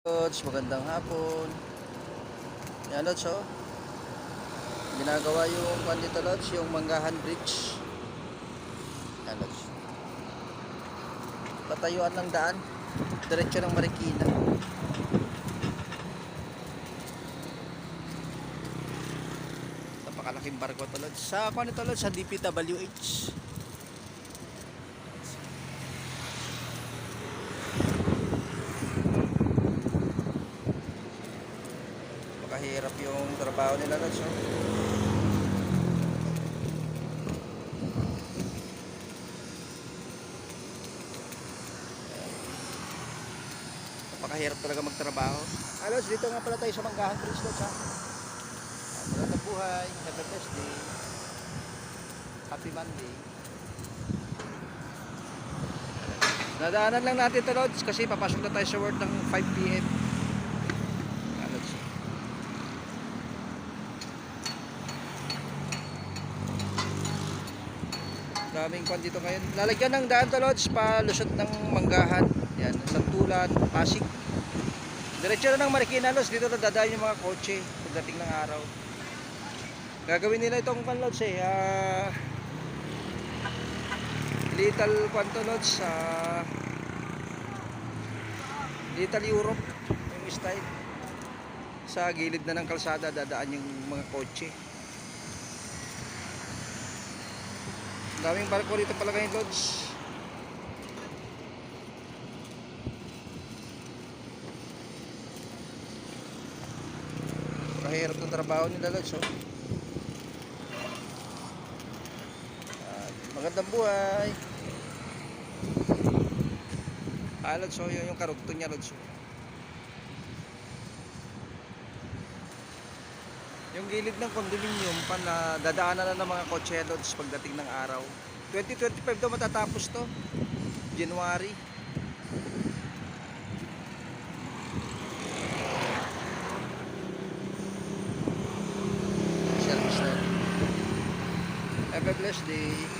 Lods, magandang hapon. Yan Lods, oh. Ginagawa yung dito Lods, yung Manggahan Bridge. Yan Lods. Patayuan ng daan, diretso ng Marikina. Napakalaking barko to Lods. Sa nito Lods, sa DPWH. Kahirap yung trabaho nila Lods, oh. Napakahirap talaga magtrabaho. Lods, dito nga pala tayo sa Manggahan Bridge Lods, ha. Magandang buhay, have a blessed day. Happy Monday. Nadaanan lang natin ito Lods kasi papasok na tayo sa work ng 5 PM. Daming kwan dito ngayon. Lalagyan ng daan to Lods palusot ng Manggahan. Yan, Santulan, Pasig. Diretso na ng Marikina Lods. Dito na dadaan yung mga kotse pagdating ng araw. Gagawin nila itong kwan Lods Little kwan to Lods Little Europe yung style. Sa gilid na ng kalsada dadaan yung mga kotse. Daming barko dito pala ngayon Lods. Kahirap ng trabaho nila Lods, oh. Magandang buhay. Lods, oh, yun yung karugtong niya Lods. Yung gilid ng condominium na dadaanan na ng mga kotse Lods pagdating ng araw. 2025 daw matatapos to, January. Service na. Have a blessed day.